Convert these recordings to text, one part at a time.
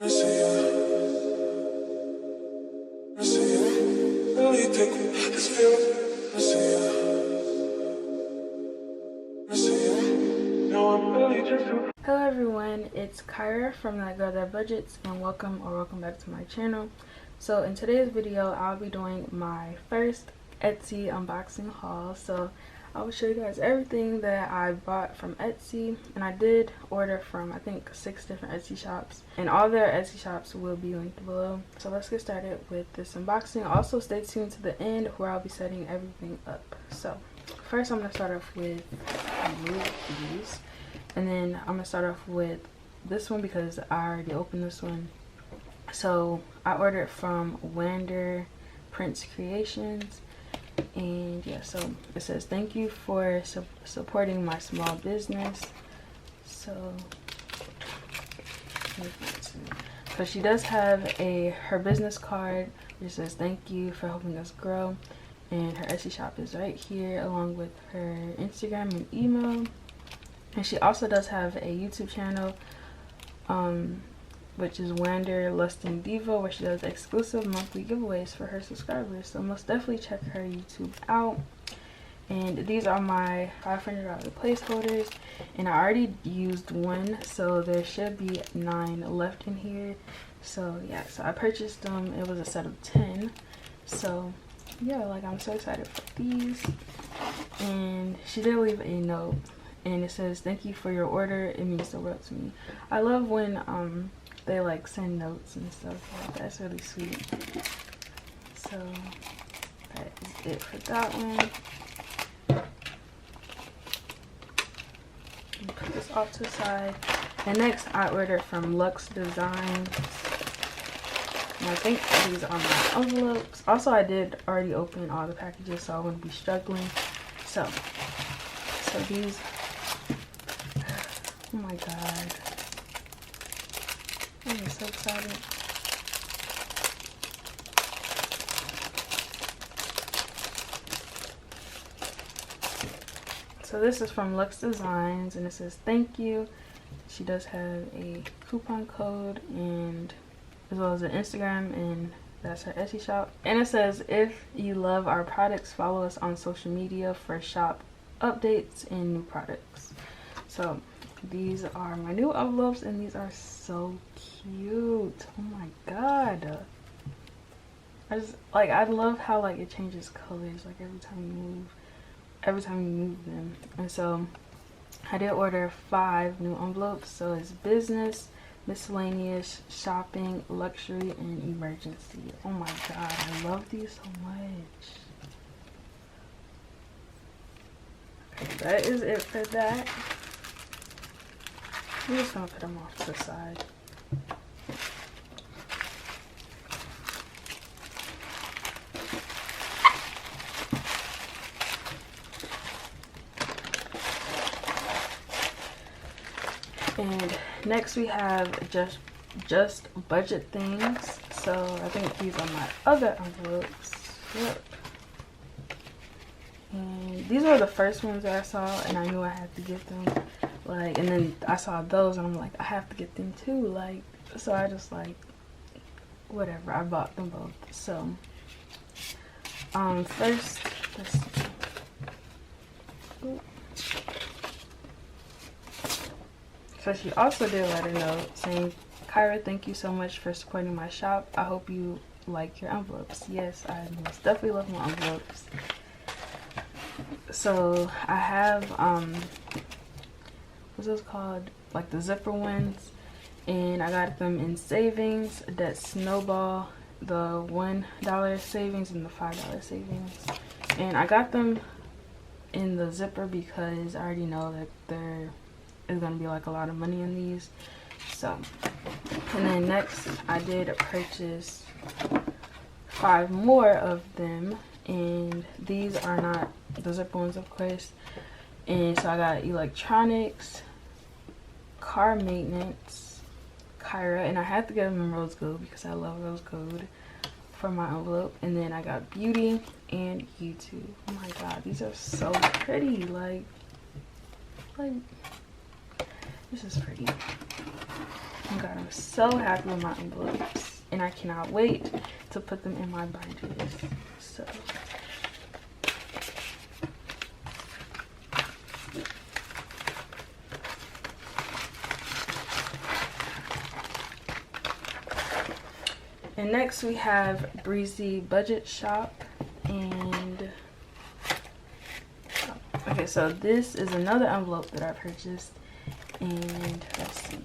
Hello everyone, it's Kyra from That Girl That Budgets, and welcome back to my channel. So in today's video I'll be doing my first Etsy unboxing haul. So I will show you guys everything that I bought from Etsy, and I did order from I think 6 different Etsy shops, and all their Etsy shops will be linked below. So let's get started with this unboxing. Also stay tuned to the end where I'll be setting everything up. So first I'm going to start off with these, and then I'm going to start off with this one because I already opened this one. So I ordered from Wander Prince Creations. And yeah, so it says thank you for supporting my small business. So she does have her business card which says thank you for helping us grow, and her Etsy shop is right here along with her Instagram and email. And she also does have a YouTube channel which is Wander Lusting Diva, where she does exclusive monthly giveaways for her subscribers. So most definitely check her YouTube out. And these are my $500 placeholders, and I already used one, so there should be 9 left in here. So yeah, so I purchased them. It was a set of 10. So yeah, like I'm so excited for these. And she did leave a note, and it says thank you for your order, it means the world to me. I love when they like send notes and stuff. Like, that's really sweet. So that is it for that one. Put this off to the side. And next I ordered from Lux Designs, and I think these are my envelopes. Also I did already open all the packages, so I wouldn't be struggling. So these, oh my god, I'm so excited. So this is from Lux Designs, and it says thank you. She does have a coupon code, and as well as an Instagram, and that's her Etsy shop. And it says if you love our products, follow us on social media for shop updates and new products. So these are my new envelopes, and these are so cute. Oh my god, I love how like it changes colors like every time you move them. And so I did order 5 new envelopes. So it's business, miscellaneous, shopping, luxury, and emergency. Oh my god, I love these so much. Okay, that is it for that. I'm just gonna put them off to the side. And next we have just budget things. So I think these are my other envelopes. Yep. And these were the first ones that I saw, and I knew I had to get them. Like, and then I saw those, and I'm like, I have to get them too. Like, so I just like, whatever, I bought them both. So first, let's see. Ooh. So she also did let her know saying, Kyra, thank you so much for supporting my shop. I hope you like your envelopes. Yes, I most definitely love my envelopes. So I have what's those called, like the zipper ones, and I got them in savings. That's Snowball, the $1 savings and the $5 savings. And I got them in the zipper because I already know that there is gonna be like a lot of money in these. So, and then next I did purchase 5 more of them, and these are not the zipper ones, of course. And so I got electronics, car maintenance, Kyra, and I had to get them in rose gold because I love rose gold for my envelope. And then I got beauty and YouTube. Oh my god, these are so pretty. Like this is pretty. Oh god, I'm so happy with my envelopes, and I cannot wait to put them in my binders. So and next we have Breezy Budget Shop. And okay, so this is another envelope that I purchased, and let's see.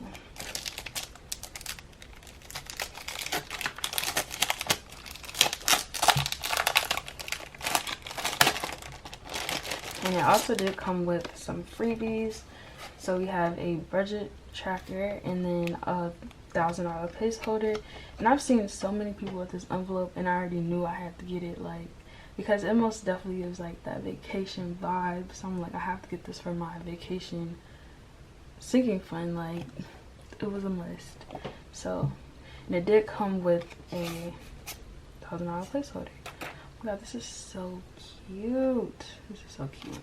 And it also did come with some freebies. So we have a budget tracker and then a $1,000 placeholder. And I've seen so many people with this envelope, and I already knew I had to get it, like, because it most definitely gives like that vacation vibe. So I'm like, I have to get this for my vacation sinking fund. Like, it was a must. So, and it did come with a $1,000 placeholder. Oh my god, this is so cute. This is so cute.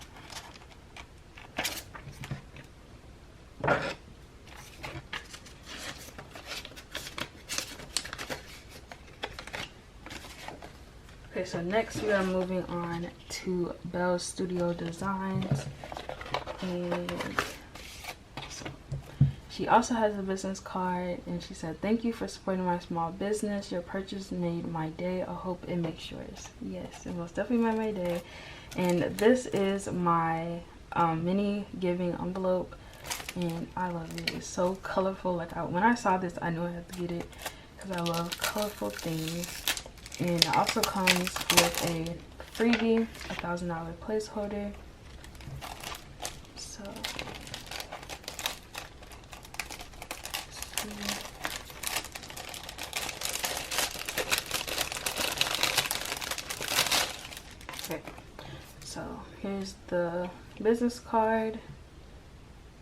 Okay, so next we are moving on to Belle's Studio Designs. And so she also has a business card, and she said, "Thank you for supporting my small business. Your purchase made my day. I hope it makes yours." Yes, it most definitely made my day. And this is my mini giving envelope, and I love it. It's so colorful. Like, when I saw this, I knew I had to get it because I love colorful things. And it also comes with a freebie, a $1,000 placeholder. So okay, so here's the business card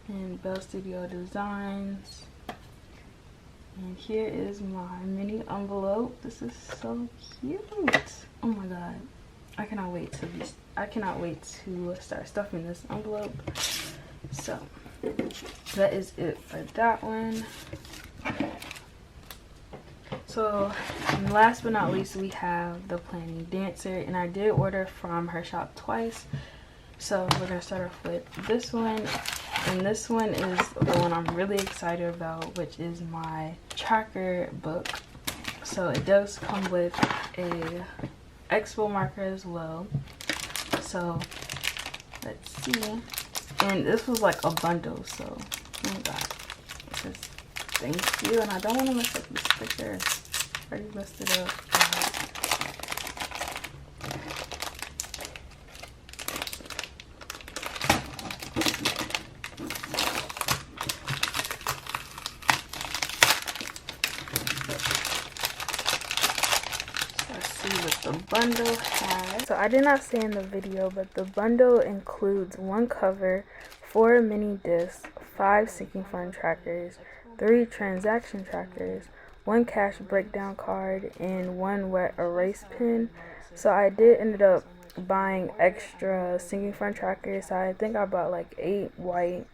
and Belle Studio Designs. And here is my mini envelope. This is so cute. Oh my god. I cannot wait to start stuffing this envelope. So that is it for that one. So last but not least, we have the Planning Dancer, and I did order from her shop twice. So we're gonna start off with this one. And this one is the one I'm really excited about, which is my tracker book. So it does come with a expo marker as well. So let's see. And this was like a bundle, so oh my god. It says thank you, and I don't want to mess up the sticker. I already messed it up. The bundle has, so I did not say in the video, but the bundle includes 1 cover, 4 mini discs, 5 sinking fund trackers, 3 transaction trackers, 1 cash breakdown card, and 1 wet erase pen. So I did ended up buying extra sinking fund trackers. So I think I bought like 8 white,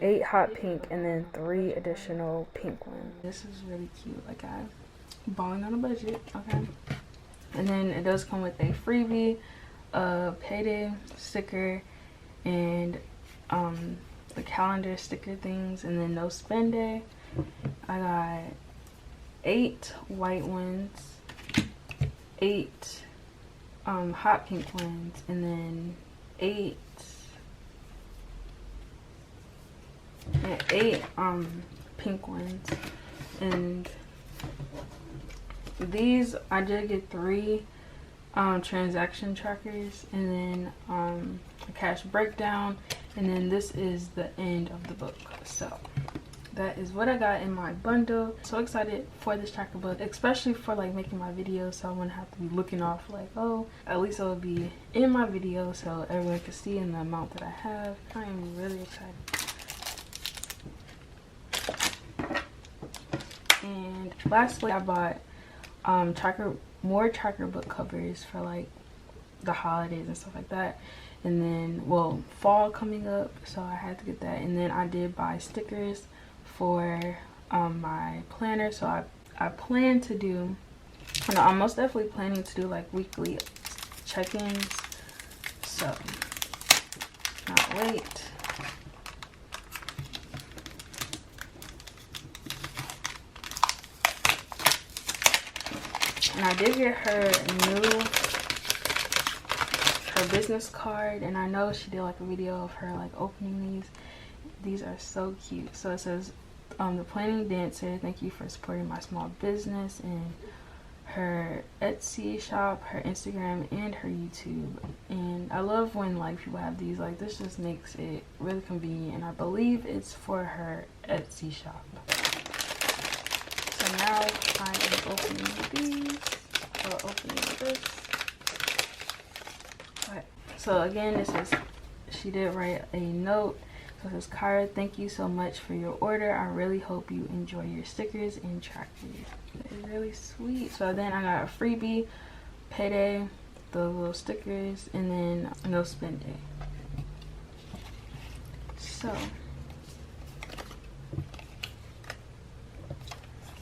8 hot pink, and then 3 additional pink ones. This is really cute. Like, I'm balling on a budget. Okay. And then it does come with a freebie, a payday sticker, and the calendar sticker things, and then no spend day. I got 8 white ones, 8 hot pink ones, and then 8 pink ones. And these, I did get 3 transaction trackers, and then a cash breakdown, and then this is the end of the book. So that is what I got in my bundle. So excited for this tracker book, especially for like making my videos, so I wouldn't have to be looking off like, oh, at least it will be in my video so everyone can see in the amount that I have. I am really excited. And lastly, I bought more tracker book covers for like the holidays and stuff like that. And then, well, fall coming up, so I had to get that. And then I did buy stickers for my planner. So I plan to do, no, I'm most definitely planning to do like weekly check-ins. So not wait. And I did get her business card, and I know she did like a video of her like opening these. These are so cute. So it says, the planning dancer, thank you for supporting my small business, and her Etsy shop, her Instagram, and her YouTube. And I love when like people have these, like this just makes it really convenient. And I believe it's for her Etsy shop. So now I am opening these, or opening this. Okay. So again, this is, she did write a note. So it says, Kyra, thank you so much for your order. I really hope you enjoy your stickers and trackers. They're really sweet. So then I got a freebie, payday, the little stickers, and then no spend day. So,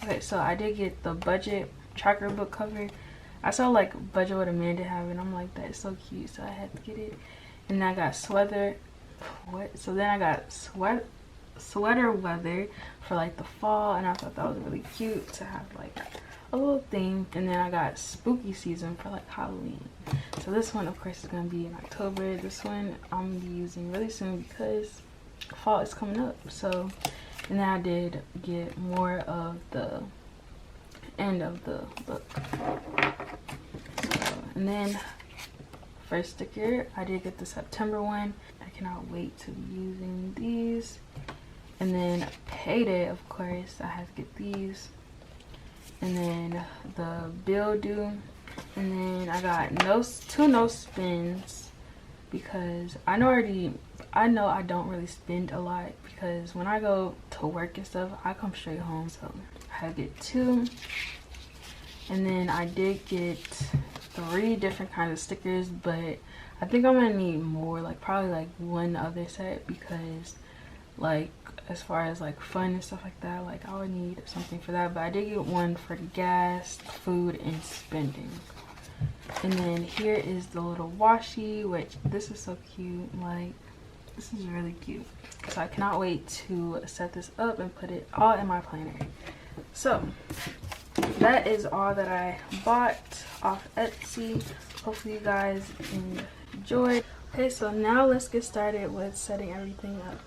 okay, so I did get the budget tracker book cover. I saw like Budget with Amanda have it, and I'm like, that is so cute, so I had to get it. And then I got sweater. What? So then I got sweater weather for like the fall, and I thought that was really cute to have like a little thing. And then I got spooky season for like Halloween. So this one of course is gonna be in October. This one I'm gonna be using really soon because fall is coming up. So, and then I did get more of the end of the book. So, and then first sticker, I did get the September one. I cannot wait to be using these. And then payday, of course, I have to get these. And then the bill due. And then I got two no spins because I know I don't really spend a lot because when I go to work and stuff, I come straight home. So I had to get two. And then I did get 3 different kinds of stickers, but I think I'm gonna need more, like probably like one other set, because like as far as like fun and stuff like that, like I would need something for that. But I did get one for gas, food, and spending. And then here is the little washi, which this is so cute. Like this is really cute, so I cannot wait to set this up and put it all in my planner. So that is all that I bought off Etsy. Hopefully you guys enjoyed. Okay, so now let's get started with setting everything up.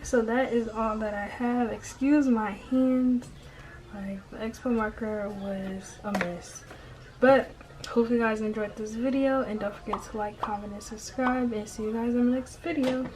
So that is all that I have. Excuse my hands, like the expo marker was a mess, but hope you guys enjoyed this video, and don't forget to like, comment, and subscribe, and see you guys in the next video.